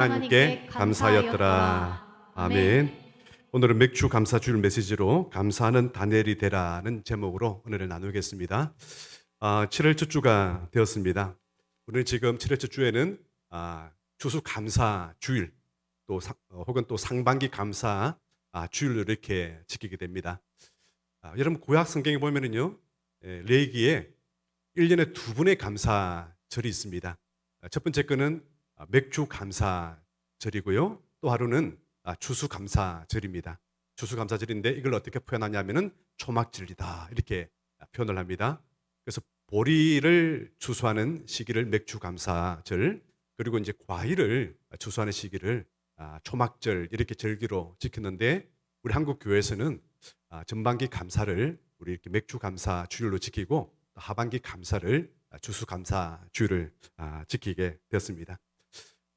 하나님께 감사하였더라. 아멘. 오늘은 맥주 감사 주일 메시지로 감사하는 다니엘이 되라는 제목으로 은혜를 나누겠습니다. 7월 첫 주가 되었습니다. 우리는 지금 7월 첫 주에는 추수 감사 주일 혹은 또 상반기 감사 주일로 이렇게 지키게 됩니다. 여러분 구약 성경에 보면은요, 레위기에 1년에 두 번의 감사절이 있습니다. 첫 번째 거는 맥주 감사절이고요. 또 하루는 추수 감사절입니다. 추수 감사절인데 이걸 어떻게 표현하냐면은 초막절이다 이렇게 표현을 합니다. 그래서 보리를 추수하는 시기를 맥주 감사절, 그리고 이제 과일을 추수하는 시기를 초막절 이렇게 절기로 지켰는데, 우리 한국 교회에서는 전반기 감사를 우리 이렇게 맥주 감사 주일로 지키고 하반기 감사를 추수 감사 주일을 지키게 되었습니다.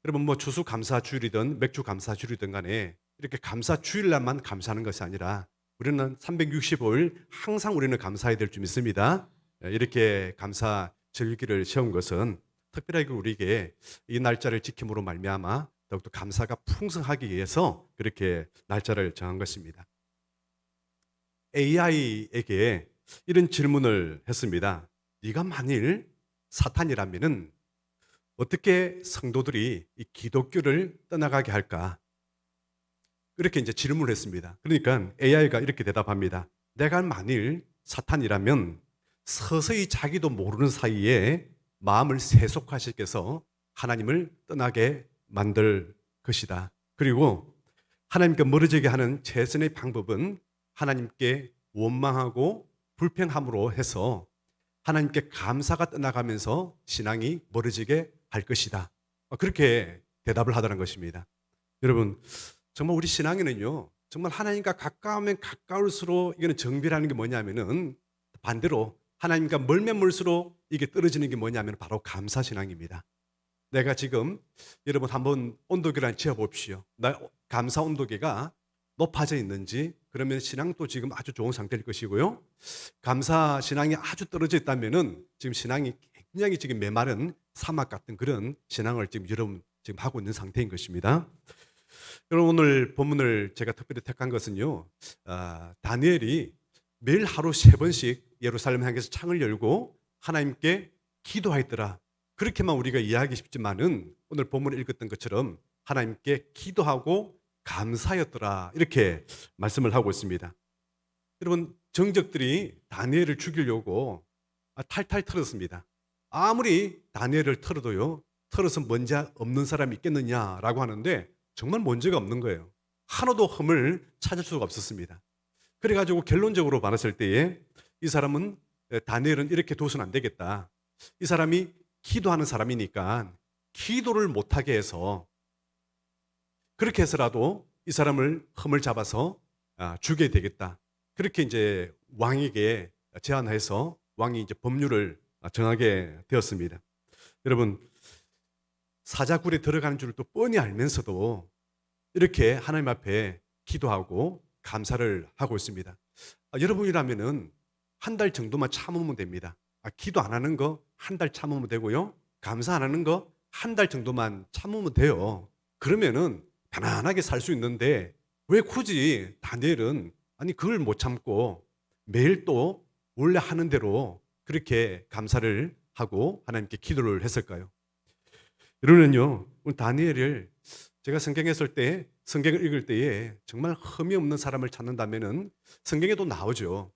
여러분, 뭐 추수 감사 주일이든 맥주 감사 주일이든 간에 이렇게 감사 주일날만 감사하는 것이 아니라 우리는 365일 항상 우리는 감사해야 될 줄 믿습니다. 이렇게 감사 절기를 세운 것은 특별하게 우리에게 이 날짜를 지킴으로 말미암아 더욱더 감사가 풍성하기 위해서 그렇게 날짜를 정한 것입니다. AI에게 이런 질문을 했습니다. 네가 만일 사탄이라면은 어떻게 성도들이 이 기독교를 떠나가게 할까? 그렇게 이제 질문을 했습니다. 그러니까 AI가 이렇게 대답합니다. 내가 만일 사탄이라면 서서히 자기도 모르는 사이에 마음을 세속화시켜서 하나님을 떠나게 만들 것이다. 그리고 하나님께 멀어지게 하는 최선의 방법은 하나님께 원망하고 불평함으로 해서 하나님께 감사가 떠나가면서 신앙이 멀어지게 할 것이다. 그렇게 대답을 하더라는 것입니다. 여러분, 정말 우리 신앙에는요, 정말 하나님과 가까우면 가까울수록 이거는 정비라는 게 뭐냐면은 반대로 하나님과 멀면 멀수록 이게 떨어지는 게 뭐냐면 바로 감사 신앙입니다. 내가 지금 여러분 한번 온도계를 한번 지어봅시오. 나 감사 온도계가 높아져 있는지, 그러면 신앙도 지금 아주 좋은 상태일 것이고요. 감사 신앙이 아주 떨어져 있다면은 지금 신앙이 굉장히 지금 메마른 사막 같은 그런 신앙을 지금 여러분 지금 하고 있는 상태인 것입니다. 여러분, 오늘 본문을 제가 특별히 택한 것은요, 다니엘이 매일 하루 3번씩 예루살렘 향해서 창을 열고 하나님께 기도하였더라. 그렇게만 우리가 이해하기 쉽지만은 오늘 본문을 읽었던 것처럼 하나님께 기도하고 감사였더라 이렇게 말씀을 하고 있습니다. 여러분, 정적들이 다니엘을 죽이려고 탈탈 털었습니다. 아무리 다니엘을 털어도요, 털어서 문제 없는 사람이 있겠느냐라고 하는데 정말 문제가 없는 거예요. 하나도 흠을 찾을 수가 없었습니다. 그래가지고 결론적으로 봤을 때에 이 사람은, 다니엘은 이렇게 둬서는 안 되겠다. 이 사람이 기도하는 사람이니까 기도를 못하게 해서, 그렇게 해서라도 이 사람을 흠을 잡아서 죽여야 되겠다. 그렇게 이제 왕에게 제안해서 왕이 이제 법률을 정하게 되었습니다. 여러분, 사자굴에 들어가는 줄을 또 뻔히 알면서도 이렇게 하나님 앞에 기도하고 감사를 하고 있습니다. 여러분이라면은 한 달 정도만 참으면 됩니다. 기도 안 하는 거 한 달 참으면 되고요. 감사 안 하는 거 한 달 정도만 참으면 돼요. 그러면은 편안하게 살 수 있는데 왜 굳이 다니엘은 그걸 못 참고 매일 또 원래 하는 대로 그렇게 감사를 하고 하나님께 기도를 했을까요? 이러면요, 다니엘을 제가 성경을 읽을 때에 정말 흠이 없는 사람을 찾는다면은 성경에도 나오죠.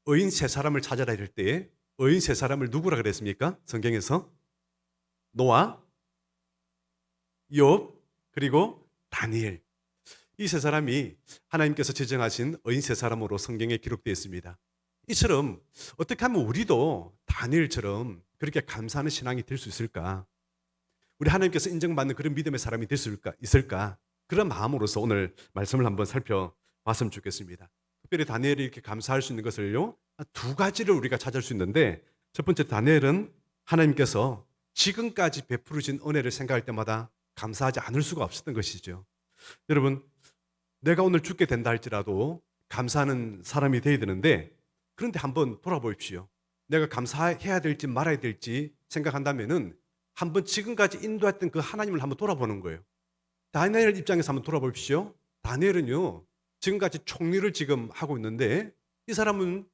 의인 3사람을 찾아라 이럴 때에 의인 3사람을 누구라 그랬습니까? 성경에서 노아, 욥, 그리고 다니엘. 이 3사람이 하나님께서 지정하신 의인 3사람으로 성경에 기록되어 있습니다. 이처럼 어떻게 하면 우리도 다니엘처럼 그렇게 감사하는 신앙이 될 수 있을까? 우리 하나님께서 인정받는 그런 믿음의 사람이 될 수 있을까? 그런 마음으로서 오늘 말씀을 한번 살펴봤으면 좋겠습니다. 특별히 다니엘이 이렇게 감사할 수 있는 것을요, 2가지를 우리가 찾을 수 있는데, 첫 번째, 다니엘은 하나님께서 지금까지 베풀으신 은혜를 생각할 때마다 감사하지 않을 수가 없었던 것이죠. 여러분, 내가 오늘 죽게 된다 할지라도 감사하는 사람이 되어야 되는데, 그런데 한번 돌아보십시오. 내가 감사해야 될지 말아야 될지 생각한다면은 한번 지금까지 인도했던 그 하나님을 한번 돌아보는 거예요. 다니엘 입장에서 한번 돌아보십시오. 다니엘은요, 지금까지 총리를 지금 하고 있는데 이 사람은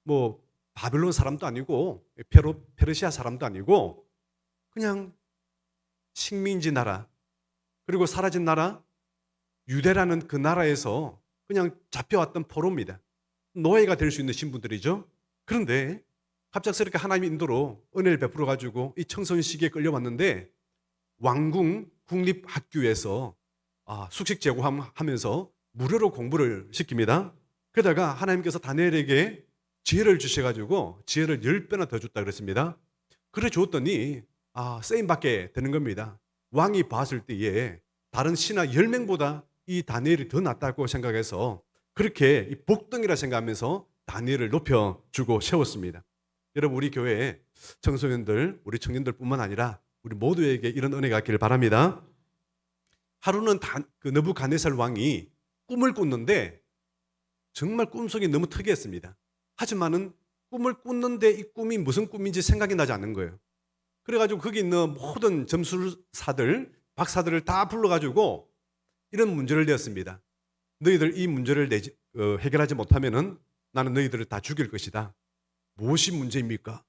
뭐 바벨론 사람도 아니고 페르시아 사람도 아니고 그냥 식민지 나라, 그리고 사라진 나라 유대라는 그 나라에서 그냥 잡혀왔던 포로입니다. 노예가 될 수 있는 신분들이죠. 그런데 갑작스럽게 하나님의 인도로 은혜를 베풀어 가지고 이 청소년 시기에 끌려왔는데 왕궁 국립학교에서 숙식 제공하면서 무료로 공부를 시킵니다. 그러다가 하나님께서 다니엘에게 지혜를 주셔가지고 지혜를 10배나 더 줬다 그랬습니다. 그래 줬더니 쓰임 받게 되는 겁니다. 왕이 봤을 때에 다른 신하 10명보다 이 다니엘이 더 낫다고 생각해서 그렇게 이 복덩이라 생각하면서 다니엘을 높여주고 세웠습니다. 여러분, 우리 교회 청소년들, 우리 청년들뿐만 아니라 우리 모두에게 이런 은혜가 있기를 바랍니다. 하루는 그 느부갓네살 왕이 꿈을 꿨는데 정말 꿈속이 너무 특이했습니다. 하지만은 꿈을 꿨는데 이 꿈이 무슨 꿈인지 생각이 나지 않는 거예요. 그래가지고 거기 있는 모든 점술사들, 박사들을 다 불러가지고 이런 문제를 내었습니다. 너희들 이 문제를 해결하지 못하면은 나는 너희들을 다 죽일 것이다. 무엇이 문제입니까?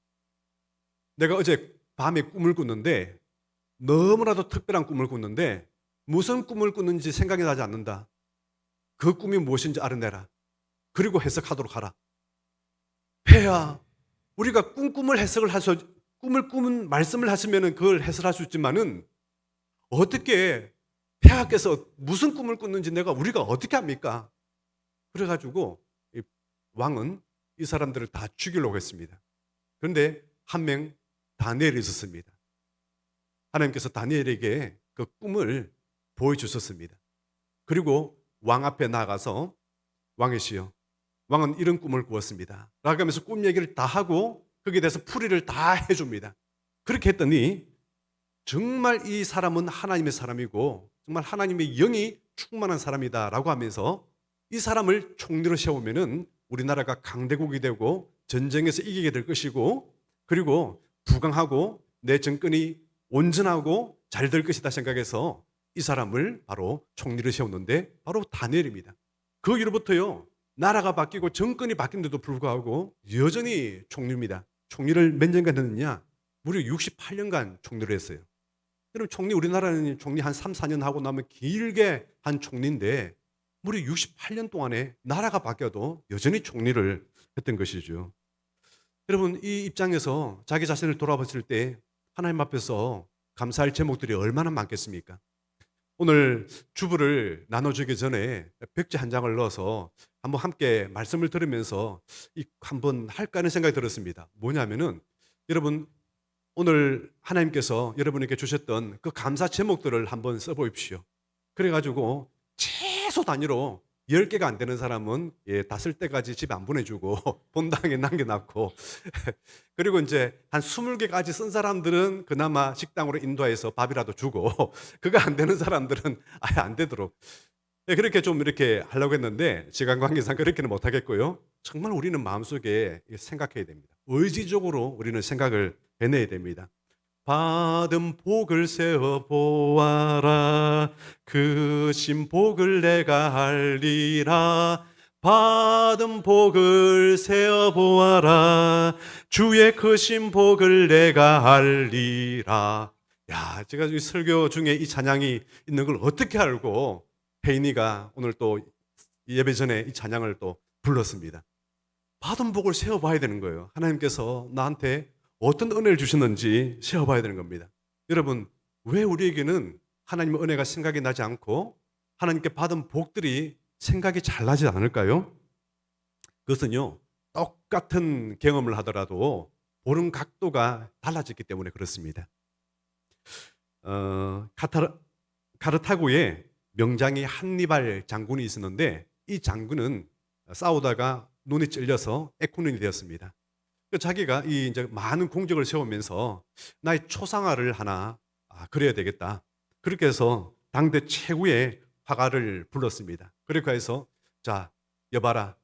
내가 어제 밤에 꿈을 꿨는데 너무나도 특별한 꿈을 꿨는데 무슨 꿈을 꿨는지 생각이 나지 않는다. 그 꿈이 무엇인지 알아내라. 그리고 해석하도록 하라. 폐야, 우리가 꿈을 해석을 꿈을 꾸는 말씀을 하시면 그걸 해석할 수 있지만은 어떻게 폐하께서 무슨 꿈을 꿨는지 우리가 어떻게 합니까? 그래가지고 이 왕은 이 사람들을 다 죽이려고 했습니다. 그런데 한 명 다니엘이 있었습니다. 하나님께서 다니엘에게 그 꿈을 보여주셨습니다. 그리고 왕 앞에 나가서 왕이시여, 왕은 이런 꿈을 꾸었습니다 라고 하면서 꿈 얘기를 다 하고 거기에 대해서 풀이를 다 해줍니다. 그렇게 했더니 정말 이 사람은 하나님의 사람이고 정말 하나님의 영이 충만한 사람이다 라고 하면서 이 사람을 총리로 세우면은 우리나라가 강대국이 되고 전쟁에서 이기게 될 것이고 그리고 부강하고 내 정권이 온전하고 잘 될 것이다 생각해서 이 사람을 바로 총리로 세웠는데 바로 다니엘입니다. 그 이후로부터요, 나라가 바뀌고 정권이 바뀐데도 불구하고 여전히 총리입니다. 총리를 몇 년간 했느냐? 무려 68년간 총리를 했어요. 여러분, 우리나라는 총리 한 3, 4년 하고 나면 길게 한 총리인데 무려 68년 동안에 나라가 바뀌어도 여전히 총리를 했던 것이죠. 여러분, 이 입장에서 자기 자신을 돌아봤을 때 하나님 앞에서 감사할 제목들이 얼마나 많겠습니까? 오늘 주부를 나눠주기 전에 백지 한 장을 넣어서 한번 함께 말씀을 들으면서 한번 할까 하는 생각이 들었습니다. 뭐냐면은 여러분, 오늘 하나님께서 여러분에게 주셨던 그 감사 제목들을 한번 써보십시오. 그래가지고 최소 단위로 10개가 안 되는 사람은 다 쓸 때까지 집에 안 보내주고 본당에 남겨놨고 그리고 이제 한 20개까지 쓴 사람들은 그나마 식당으로 인도해서 밥이라도 주고 그거 안 되는 사람들은 아예 안 되도록 그렇게 좀 이렇게 하려고 했는데 시간 관계상 그렇게는 못하겠고요. 정말 우리는 마음속에 생각해야 됩니다. 의지적으로 우리는 생각을 해내야 됩니다. 받은 복을 세어 보아라. 그 신 복을 내가 알리라. 받은 복을 세어 보아라. 주의 크신 복을 내가 알리라. 야, 제가 이 설교 중에 이 찬양이 있는 걸 어떻게 알고 혜인이가 오늘 또 예배 전에 이 찬양을 또 불렀습니다. 받은 복을 세어 봐야 되는 거예요. 하나님께서 나한테 어떤 은혜를 주셨는지 세어봐야 되는 겁니다. 여러분, 왜 우리에게는 하나님의 은혜가 생각이 나지 않고 하나님께 받은 복들이 생각이 잘 나지 않을까요? 그것은요, 똑같은 경험을 하더라도 보는 각도가 달라졌기 때문에 그렇습니다. 카르타고에 명장이 한니발 장군이 있었는데 이 장군은 싸우다가 눈이 찔려서 애꾸눈이 되었습니다. 자기가 이제 많은 공적을 세우면서 나의 초상화를 하나 그려야 되겠다. 그렇게 해서 당대 최고의 화가를 불렀습니다. 그렇게 해서 자, 여봐라,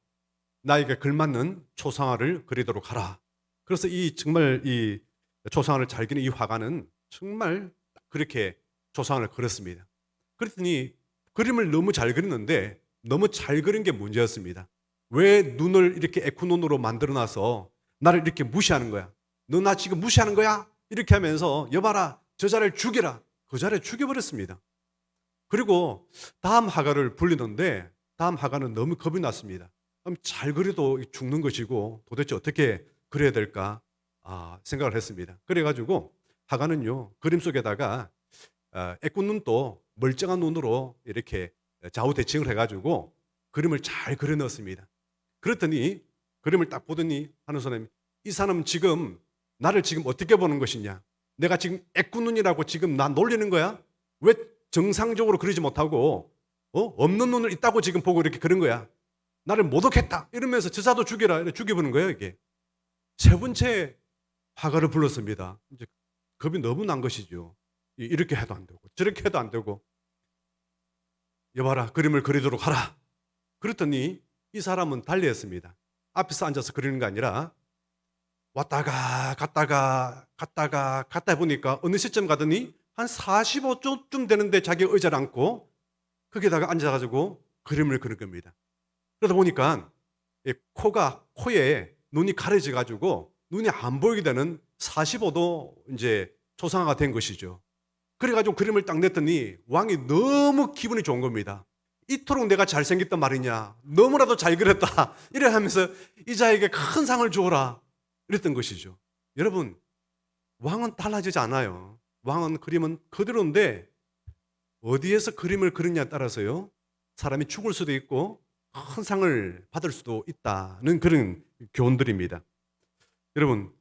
나에게 걸맞는 초상화를 그리도록 하라. 그래서 정말 이 초상화를 잘 그린 이 화가는 정말 그렇게 초상화를 그렸습니다. 그랬더니 그림을 너무 잘 그렸는데 너무 잘 그린 게 문제였습니다. 왜 눈을 이렇게 에쿠눈으로 만들어놔서 나를 이렇게 무시하는 거야? 너 나 지금 무시하는 거야? 이렇게 하면서 여봐라 저자를 죽여라. 그 자리에 죽여버렸습니다. 그리고 다음 화가를 불리는데 다음 화가는 너무 겁이 났습니다. 그럼 잘 그려도 죽는 것이고 도대체 어떻게 그려야 될까 생각을 했습니다. 그래가지고 화가는요 그림 속에다가 애꿎 눈도 멀쩡한 눈으로 이렇게 좌우 대칭을 해가지고 그림을 잘 그려 넣었습니다. 그랬더니 그림을 딱 보더니 하는 사람이 이 사람 지금 나를 지금 어떻게 보는 것이냐? 내가 지금 애꿎 눈이라고 지금 나 놀리는 거야? 왜 정상적으로 그리지 못하고 없는 눈을 있다고 지금 보고 이렇게 그런 거야? 나를 모독했다 이러면서 저자도 죽여라 이렇게 죽여보는 거예요. 이게 세 번째 화가를 불렀습니다. 이제 겁이 너무 난 것이죠. 이렇게 해도 안 되고 저렇게 해도 안 되고 여봐라 그림을 그리도록 하라. 그랬더니 이 사람은 달리 했습니다. 앞에서 앉아서 그리는 게 아니라 왔다가 갔다가 보니까 어느 시점 가더니 한 45초쯤 되는데 자기 의자를 앉고 거기다가 앉아가지고 그림을 그릴 겁니다. 그러다 보니까 코에 눈이 가려져 가지고 눈이 안 보이게 되는 45도 이제 초상화가 된 것이죠. 그래가지고 그림을 딱 냈더니 왕이 너무 기분이 좋은 겁니다. 이토록 내가 잘생겼단 말이냐, 너무나도 잘 그렸다 이래 하면서 이 자에게 큰 상을 주어라 이랬던 것이죠. 여러분 왕은 달라지지 않아요. 왕은 그림은 그대로인데 어디에서 그림을 그리냐에 따라서요 사람이 죽을 수도 있고 큰 상을 받을 수도 있다는 그런 교훈들입니다. 여러분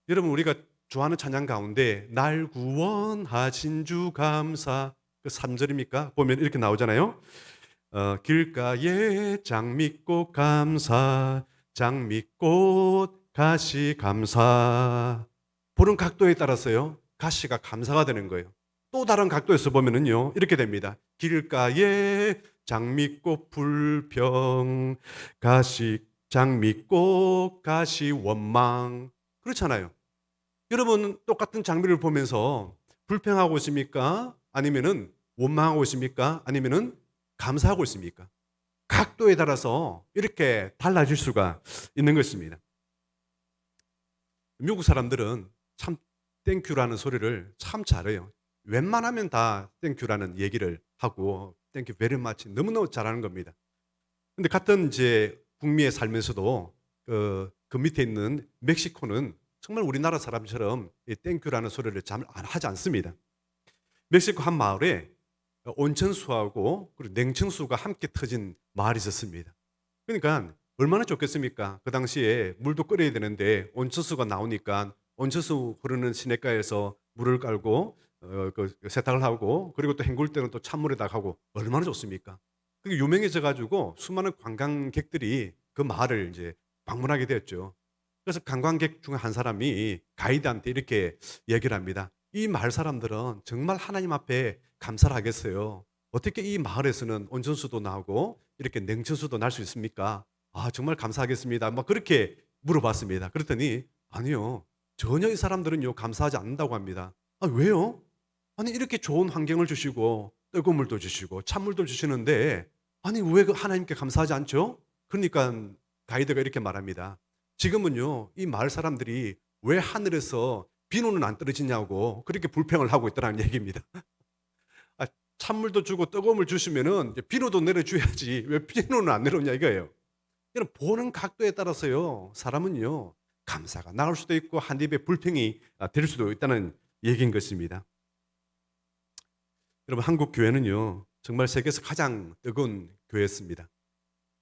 우리가 좋아하는 찬양 가운데 날 구원하신 주 감사 그 3절입니까? 보면 이렇게 나오잖아요. 길가에 장미꽃 감사 장미꽃 가시 감사. 보는 각도에 따라서요 가시가 감사가 되는 거예요. 또 다른 각도에서 보면은요 이렇게 됩니다. 길가에 장미꽃 불평 가시 장미꽃 가시 원망. 그렇잖아요. 여러분 똑같은 장미를 보면서 불평하고 있습니까? 아니면은 원망하고 있습니까? 아니면은 감사하고 있습니까? 각도에 따라서 이렇게 달라질 수가 있는 것입니다. 미국 사람들은 참 땡큐라는 소리를 참 잘해요. 웬만하면 다 땡큐라는 얘기를 하고 땡큐 베리 마치 너무너무 잘하는 겁니다. 근데 같은 이제 북미에 살면서도 그 밑에 있는 멕시코는 정말 우리나라 사람처럼 땡큐라는 소리를 잘 하지 않습니다. 멕시코 한 마을에 온천수하고 그리고 냉청수가 함께 터진 마을이 있었습니다. 그러니까 얼마나 좋겠습니까? 그 당시에 물도 끓여야 되는데 온천수가 나오니까 온천수 흐르는 시냇가에서 물을 깔고 그 세탁을 하고 그리고 또 헹굴 때는 또 찬물에다 하고 얼마나 좋습니까? 그게 유명해져 가지고 수많은 관광객들이 그 마을을 이제 방문하게 되었죠. 그래서 관광객 중 한 사람이 가이드한테 이렇게 얘기를 합니다. 이 마을 사람들은 정말 하나님 앞에 감사를 하겠어요. 어떻게 이 마을에서는 온천수도 나오고 이렇게 냉천수도 날 수 있습니까? 정말 감사하겠습니다. 막 그렇게 물어봤습니다. 그랬더니 아니요. 전혀 이 사람들은요 감사하지 않는다고 합니다. 왜요? 아니 이렇게 좋은 환경을 주시고 뜨거운 물도 주시고 찬물도 주시는데 아니 왜 하나님께 감사하지 않죠? 그러니까 가이드가 이렇게 말합니다. 지금은요 이 마을 사람들이 왜 하늘에서 비누는 안 떨어지냐고 그렇게 불평을 하고 있다는 얘기입니다. 찬물도 주고 뜨거운 물 주시면은 비누도 내려줘야지 왜 비누는 안 내려오냐 이거예요. 이런 보는 각도에 따라서요 사람은요 감사가 나올 수도 있고 한 입에 불평이 될 수도 있다는 얘기인 것입니다. 여러분 한국 교회는요 정말 세계에서 가장 뜨거운 교회였습니다.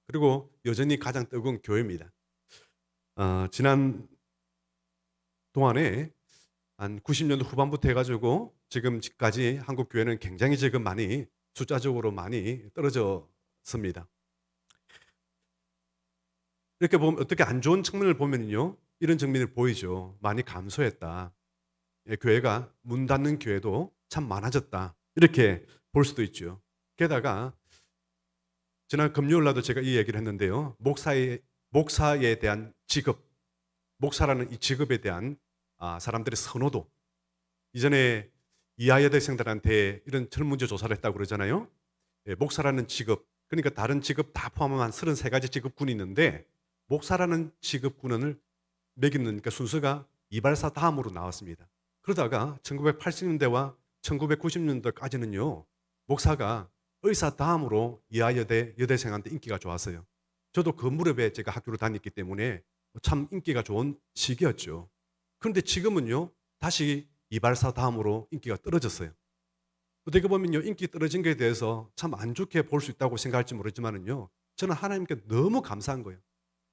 그리고 여전히 가장 뜨거운 교회입니다. 지난 동안에 한 90년도 후반부터 해가지고 지금까지 한국 교회는 굉장히 지금 많이 숫자적으로 많이 떨어졌습니다. 이렇게 보면 어떻게 안 좋은 측면을 보면요 이런 측면이 보이죠. 많이 감소했다. 교회가 문 닫는 교회도 참 많아졌다. 이렇게 볼 수도 있죠. 게다가 지난 금요일 날도 제가 이 얘기를 했는데요. 목사에 대한 직업, 목사라는 이 직업에 대한 사람들의 선호도, 이전에 이하여대생들한테 이런 설문조 조사를 했다고 그러잖아요. 예, 목사라는 직업, 그러니까 다른 직업 다 포함하면 한 33가지 직업군이 있는데 목사라는 직업군을 매기는 그 순서가 이발사 다음으로 나왔습니다. 그러다가 1980년대와 1990년대까지는요, 목사가 의사 다음으로 이하여대 여대생한테 인기가 좋았어요. 저도 그 무렵에 제가 학교를 다녔기 때문에 참 인기가 좋은 시기였죠. 그런데 지금은요, 다시 이발사 다음으로 인기가 떨어졌어요. 어떻게 보면요, 인기 떨어진 것에 대해서 참 안 좋게 볼 수 있다고 생각할지 모르지만은요, 저는 하나님께 너무 감사한 거예요.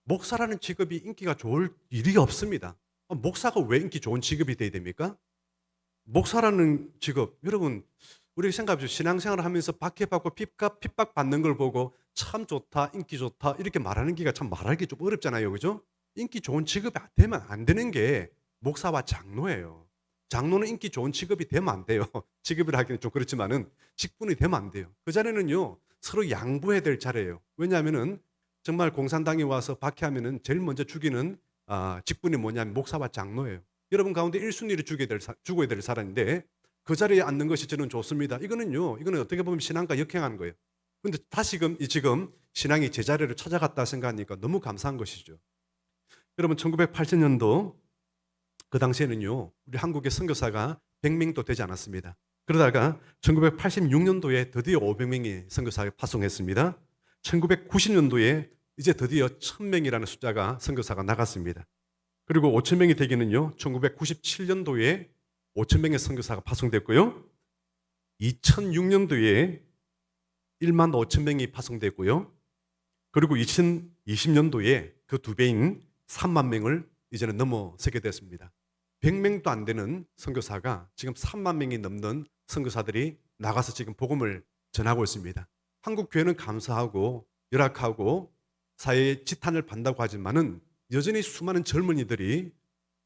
목사라는 직업이 인기가 좋을 일이 없습니다. 목사가 왜 인기 좋은 직업이 돼야 됩니까? 목사라는 직업, 여러분, 우리 생각해보죠. 신앙생활을 하면서 박해받고 핍박받는 걸 보고 참 좋다, 인기 좋다, 이렇게 말하는 게가 참 말하기 좀 어렵잖아요. 그죠? 인기 좋은 직업이 되면 안 되는 게 목사와 장로예요. 장로는 인기 좋은 직업이 되면 안 돼요. 직업이라 하기는 좀 그렇지만은 직분이 되면 안 돼요. 그 자리는요, 서로 양보해야 될 자리예요. 왜냐하면은 정말 공산당이 와서 박해하면은 제일 먼저 죽이는 직분이 뭐냐면 목사와 장로예요. 여러분 가운데 1순위를 죽어야 될 사람인데 그 자리에 앉는 것이 저는 좋습니다. 이거는 어떻게 보면 신앙과 역행하는 거예요. 그런데 다시금 지금 신앙이 제자리를 찾아갔다 생각하니까 너무 감사한 것이죠. 여러분 1980년도 그 당시에는요, 우리 한국의 선교사가 100명도 되지 않았습니다. 그러다가 1986년도에 드디어 500명이 선교사에 파송했습니다. 1990년도에 이제 드디어 1000명이라는 숫자가 선교사가 나갔습니다. 그리고 5000명이 되기는요, 1997년도에 5000명의 선교사가 파송됐고요. 2006년도에 1만 5천 명이 파송됐고요. 그리고 2020년도에 그 두 배인 3만 명을 이제는 넘어서게 됐습니다. 100명도 안 되는 선교사가 지금 3만 명이 넘는 선교사들이 나가서 지금 복음을 전하고 있습니다. 한국 교회는 감사하고 열악하고 사회의 지탄을 받는다고 하지만은 여전히 수많은 젊은이들이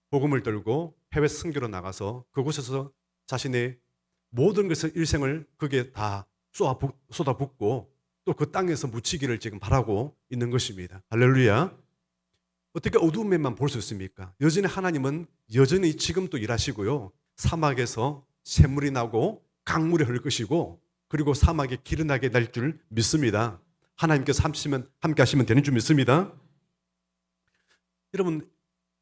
복음을 들고 해외 선교로 나가서 그곳에서 자신의 모든 것을 일생을 거기에 다 쏟아붓고 또 그 땅에서 묻히기를 지금 바라고 있는 것입니다. 할렐루야. 어떻게 어두운 면만 볼 수 있습니까? 여전히 하나님은 여전히 지금도 일하시고요. 사막에서 샘물이 나고 강물이 흐를 것이고 그리고 사막에 길이 나게 될 줄 믿습니다. 하나님께서 함께 하시면 되는 줄 믿습니다. 여러분,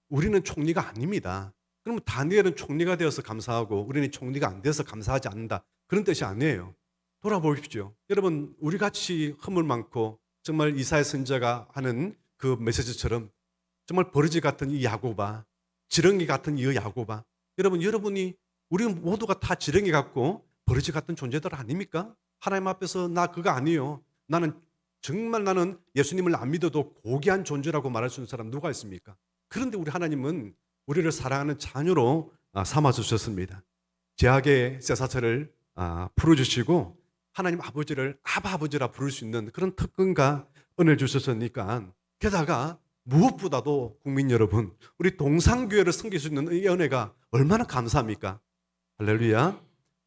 우리는 총리가 아닙니다. 그러면 다니엘은 총리가 되어서 감사하고 우리는 총리가 안 돼서 감사하지 않는다. 그런 뜻이 아니에요. 돌아보십시오. 여러분, 우리 같이 허물 많고 정말 이사야 선지자가 하는 그 메시지처럼 정말 버러지 같은 이 야고바, 지렁이 같은 이 야고바. 여러분이 우리 모두가 다 지렁이 같고 버러지 같은 존재들 아닙니까? 하나님 앞에서 나 그거 아니에요. 나는 예수님을 안 믿어도 고귀한 존재라고 말할 수 있는 사람 누가 있습니까? 그런데 우리 하나님은 우리를 사랑하는 자녀로 삼아주셨습니다. 제약의 쇠사슬을 풀어주시고 하나님 아버지를 아버지라 부를 수 있는 그런 특권과 은혜를 주셨으니까 게다가 무엇보다도 국민 여러분, 우리 동산교회를 섬길 수 있는 이 은혜가 얼마나 감사합니까? 할렐루야.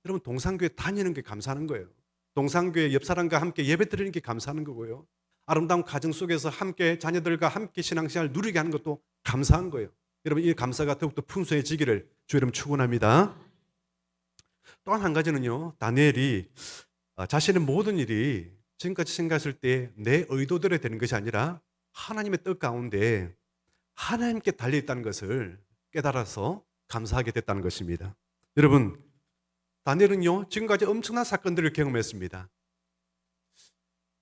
여러분, 동산교회 다니는 게 감사하는 거예요. 동산교회 옆 사람과 함께 예배 드리는 게 감사하는 거고요. 아름다운 가정 속에서 함께 자녀들과 함께 신앙생활을 누리게 하는 것도 감사한 거예요. 여러분, 이 감사가 더욱더 풍성해지기를 주 이름 축원합니다. 또 한 가지는요, 다니엘이 자신의 모든 일이 지금까지 생각했을 때 내 의도대로 되는 것이 아니라 하나님의 뜻 가운데 하나님께 달려있다는 것을 깨달아서 감사하게 됐다는 것입니다. 여러분, 다니엘은요, 지금까지 엄청난 사건들을 경험했습니다.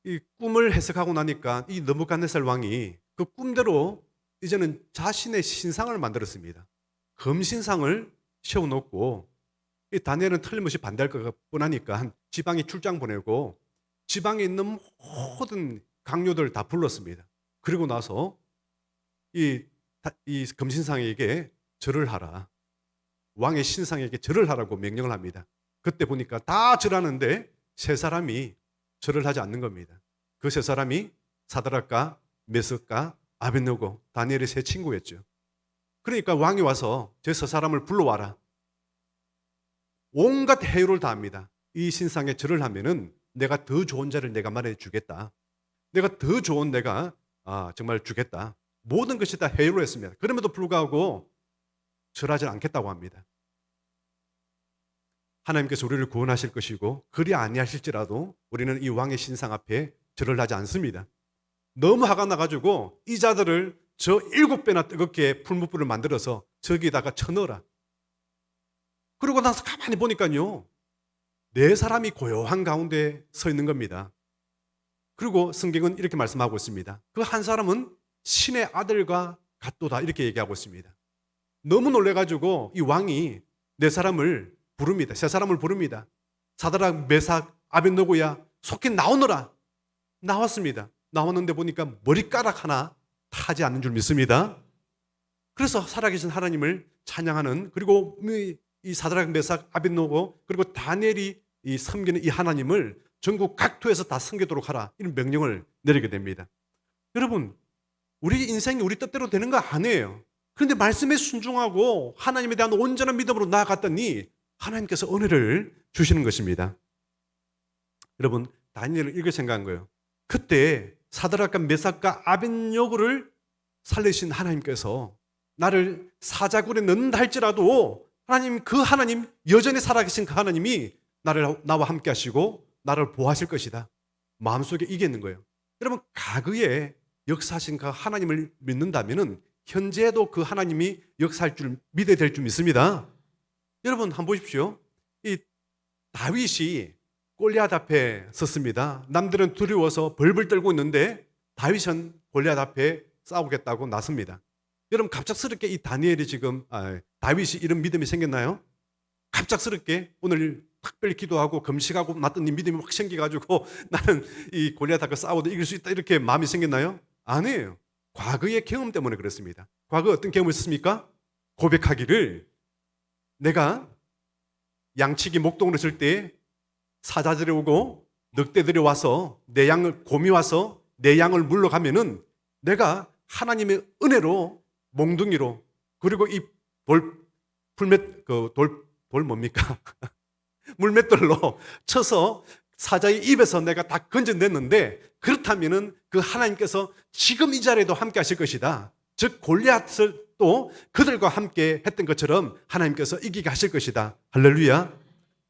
이 꿈을 해석하고 나니까 이 느부갓네살 왕이 그 꿈대로 이제는 자신의 신상을 만들었습니다. 금신상을 세워놓고 이 다니엘은 틀림없이 반대할 것 뻔하니까 지방에 출장 보내고 지방에 있는 모든 강요들 다 불렀습니다. 그리고 나서 이 금신상에게 절을 하라. 왕의 신상에게 절을 하라고 명령을 합니다. 그때 보니까 다 절하는데 세 사람이 절을 하지 않는 겁니다. 그 세 사람이 사드락과 메삭과 아벳느고, 다니엘의 세 친구였죠. 그러니까 왕이 와서 저 세 사람을 불러와라. 온갖 해유를 다합니다. 이 신상에 절을 하면은 내가 더 좋은 자를 내가 마련해 주겠다. 내가 더 좋은 정말 주겠다. 모든 것이 다 해유로 했습니다. 그럼에도 불구하고 절하지 않겠다고 합니다. 하나님께서 우리를 구원하실 것이고 그리 아니하실지라도 우리는 이 왕의 신상 앞에 절을 하지 않습니다. 너무 화가 나가지고 이 자들을 저 7배나 뜨겁게 풀무불을 만들어서 저기다가 쳐넣어라. 그러고 나서 가만히 보니까요, 4사람이 고요한 가운데 서 있는 겁니다. 그리고 성경은 이렇게 말씀하고 있습니다. 그 한 사람은 신의 아들과 같도다, 이렇게 얘기하고 있습니다. 너무 놀래가지고 이 왕이 4사람을 부릅니다. 3사람을 부릅니다. 사드락, 메삭, 아벳느고야, 속히 나오너라. 나왔습니다. 나왔는데 보니까 머리카락 하나 타지 않는 줄 믿습니다. 그래서 살아계신 하나님을 찬양하는, 그리고 이 사드락, 메삭, 아벳느고, 그리고 다니엘이 이 섬기는 이 하나님을 전국 각토에서 다 섬기도록 하라, 이런 명령을 내리게 됩니다. 여러분, 우리 인생이 우리 뜻대로 되는 거 아니에요. 그런데 말씀에 순종하고 하나님에 대한 온전한 믿음으로 나아갔더니 하나님께서 은혜를 주시는 것입니다. 여러분, 다니엘을 이렇게 생각한 거예요. 그때 사드락과 메삭과 아벳느고를 살리신 하나님께서 나를 사자굴에 넣는다 할지라도 하나님, 그 하나님, 여전히 살아계신 그 하나님이 나와 함께 하시고 나를 보호하실 것이다. 마음속에 이겠는 거예요. 여러분, 과거에 역사하신 그 하나님을 믿는다면 현재에도 그 하나님이 역사할 줄 믿어야 될 줄 믿습니다. 여러분, 한번 보십시오. 이 다윗이 골리앗 앞에 섰습니다. 남들은 두려워서 벌벌 떨고 있는데 다윗은 골리앗 앞에 싸우겠다고 나섭니다. 여러분, 갑작스럽게 이 다윗이 이런 믿음이 생겼나요? 갑작스럽게 오늘 특별히 기도하고 금식하고 났더니 믿음이 확 생겨가지고 나는 이 골리앗 앞에 싸워도 이길 수 있다, 이렇게 마음이 생겼나요? 아니에요. 과거의 경험 때문에 그렇습니다. 과거 어떤 경험을 했습니까? 고백하기를, 내가 양치기 목동으로 있을 때 사자들이 오고 늑대들이 와서 내 양을, 곰이 와서 내 양을 물러가면은 내가 하나님의 은혜로 몽둥이로, 그리고 이 돌 뭡니까? 물맷돌로 쳐서 사자의 입에서 내가 다 건져냈는데, 그렇다면은 그 하나님께서 지금 이 자리에도 함께 하실 것이다. 즉 골리앗을 또 그들과 함께 했던 것처럼 하나님께서 이기게 하실 것이다. 할렐루야.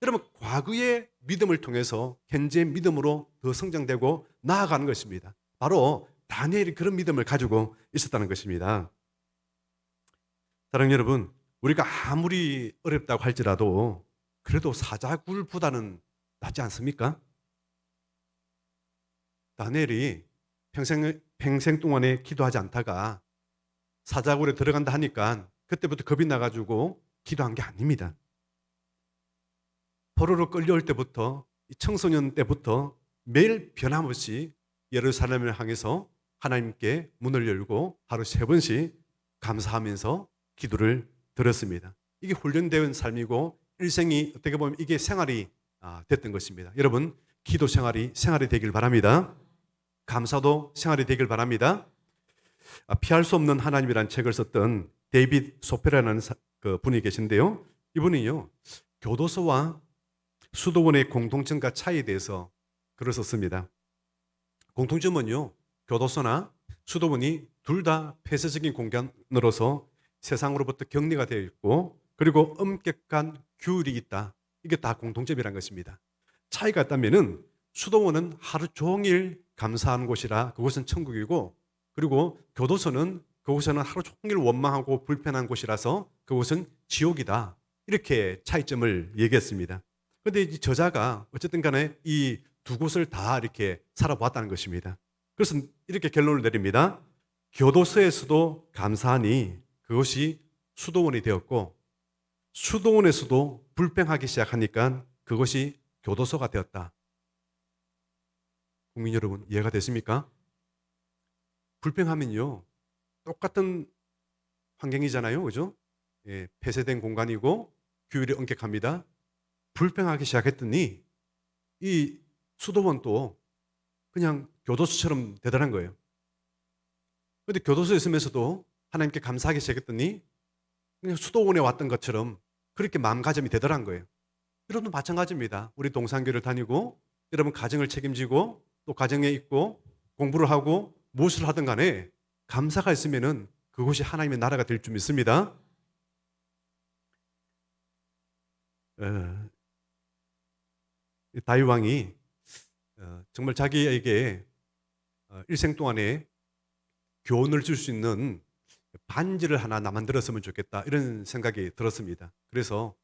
여러분, 과거의 믿음을 통해서 현재의 믿음으로 더 성장되고 나아가는 것입니다. 바로 다니엘이 그런 믿음을 가지고 있었다는 것입니다. 사랑하는 여러분, 우리가 아무리 어렵다고 할지라도 그래도 사자굴보다는 낫지 않습니까? 다니엘이 평생 동안에 기도하지 않다가 사자굴에 들어간다 하니까 그때부터 겁이 나가지고 기도한 게 아닙니다. 포로로 끌려올 때부터, 청소년 때부터 매일 변함없이 예루살렘을 향해서 하나님께 문을 열고 하루 3번씩 감사하면서 기도를 드렸습니다. 이게 훈련된 삶이고 일생이 어떻게 보면 이게 생활이 됐던 것입니다. 여러분, 기도 생활이 되길 바랍니다. 감사도 생활이 되길 바랍니다. 피할 수 없는 하나님이라는 책을 썼던 데이빗 소페라는 그 분이 계신데요. 이분이요, 교도소와 수도원의 공통점과 차이에 대해서 글을 썼습니다. 공통점은요, 교도소나 수도원이 둘 다 폐쇄적인 공간으로서 세상으로부터 격리가 되어 있고, 그리고 엄격한 규율이 있다. 이게 다 공통점이라는 것입니다. 차이가 있다면은 수도원은 하루 종일 감사하는 곳이라 그곳은 천국이고, 그리고 교도소는 그곳에는 하루 종일 원망하고 불편한 곳이라서 그곳은 지옥이다. 이렇게 차이점을 얘기했습니다. 그런데 이 저자가 어쨌든 간에 이 두 곳을 다 이렇게 살아보았다는 것입니다. 그래서 이렇게 결론을 내립니다. 교도소에서도 감사하니 그것이 수도원이 되었고, 수도원에서도 불평하기 시작하니까 그것이 교도소가 되었다. 국민 여러분, 이해가 되십니까? 불평하면요, 똑같은 환경이잖아요, 그죠? 예, 폐쇄된 공간이고 규율이 엄격합니다. 불평하기 시작했더니 이 수도원도 그냥 교도소처럼 되더란 거예요. 그런데 교도소에 있으면서도 하나님께 감사하기 시작했더니 그냥 수도원에 왔던 것처럼 그렇게 마음가짐이 되더란 거예요. 여러분도 마찬가지입니다. 우리 동산교를 다니고 여러분 가정을 책임지고 또 가정에 있고 공부를 하고 무엇을 하든 간에 감사가 있으면은 그것이 하나님의 나라가 될 줄 믿습니다. 어, 이 다윗 왕이 정말 자기에게 일생 동안에 교훈을 줄 수 있는 반지를 하나 나 만들었으면 좋겠다 이런 생각이 들었습니다. 그래서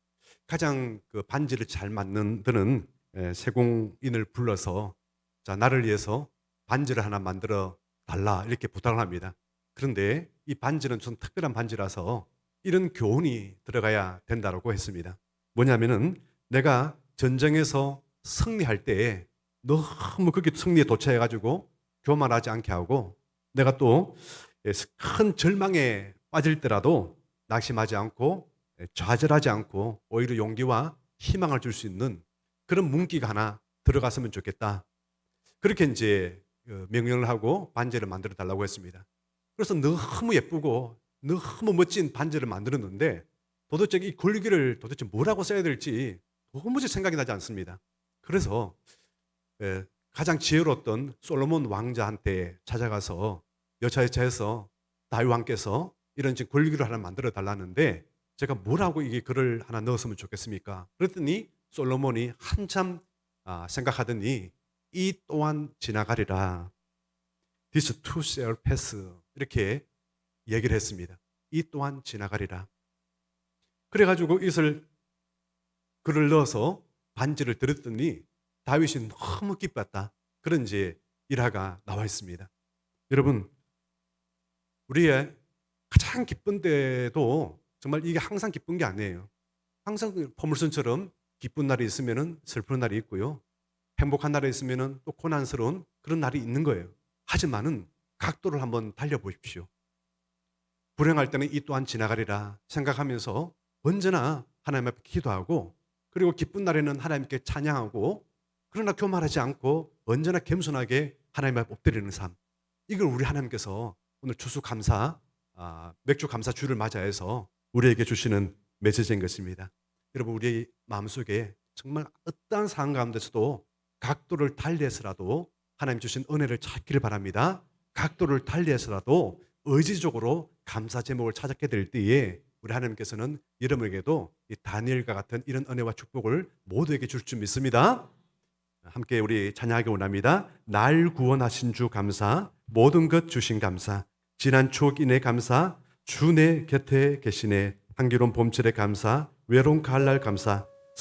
가장 그 반지를 잘 만드는 세공인을 불러서 자 나를 위해서 반지를 하나 만들어 달라 이렇게 부탁을 합니다. 그런데 이 반지는 좀 특별한 반지라서 이런 교훈이 들어가야 된다고 했습니다. 뭐냐면은 내가 전쟁에서 승리할 때 너무 그게 승리에 도취해 가지고 교만하지 않게 하고 내가 또 큰 절망에 빠질 때라도 낙심하지 않고 좌절하지 않고 오히려 용기와 희망을 줄 수 있는 그런 문기가 하나 들어갔으면 좋겠다. 그렇게 이제 명령을 하고 반지를 만들어 달라고 했습니다. 그래서 너무 예쁘고 너무 멋진 반지를 만들었는데 도대체 이 글귀를 도대체 뭐라고 써야 될지 도무지 생각이 나지 않습니다. 그래서 가장 지혜로웠던 솔로몬 왕자한테 찾아가서 여차여차해서 다윗 왕께서 이런 지금 글귀를 하나 만들어 달라는데 제가 뭐라고 이게 글을 하나 넣었으면 좋겠습니까? 그랬더니 솔로몬이 한참 생각하더니 이 또한 지나가리라. This too shall pass. 이렇게 얘기를 했습니다. 이 또한 지나가리라. 그래가지고 이것을 글을 넣어서 반지를 들었더니 다윗이 너무 기뻤다. 그런 이제 일화가 나와 있습니다. 여러분, 우리의 가장 기쁜 때도 정말 이게 항상 기쁜 게 아니에요. 항상 포물선처럼 기쁜 날이 있으면 슬픈 날이 있고요. 행복한 날이 있으면 또 고난스러운 그런 날이 있는 거예요. 하지만은 각도를 한번 달려보십시오. 불행할 때는 이 또한 지나가리라 생각하면서 언제나 하나님 앞에 기도하고 그리고 기쁜 날에는 하나님께 찬양하고 그러나 교만하지 않고 언제나 겸손하게 하나님 앞에 엎드리는 삶. 이걸 우리 하나님께서 오늘 추수감사 맥주 감사 주를 맞아해서 우리에게 주시는 메시지인 것입니다. 여러분 우리 마음속에 정말 어떠한 상황 가운데서도 각도를 달리해서라도 하나님 주신 은혜를 찾기를 바랍니다. 각도를 달리해서라도 의지적으로 감사 제목을 찾게 될 때에 우리 하나님께서는 여러분에게도 이 다니엘과 같은 이런 은혜와 축복을 모두에게 줄 줄 믿습니다. 함께 우리 찬양하기 원합니다. 날 구원하신 주 감사, 모든 것 주신 감사, 지난 추억 인해 감사, 주 내 곁에 계시네, 향기로운 봄철의 감사, 외로운 가을날 감사,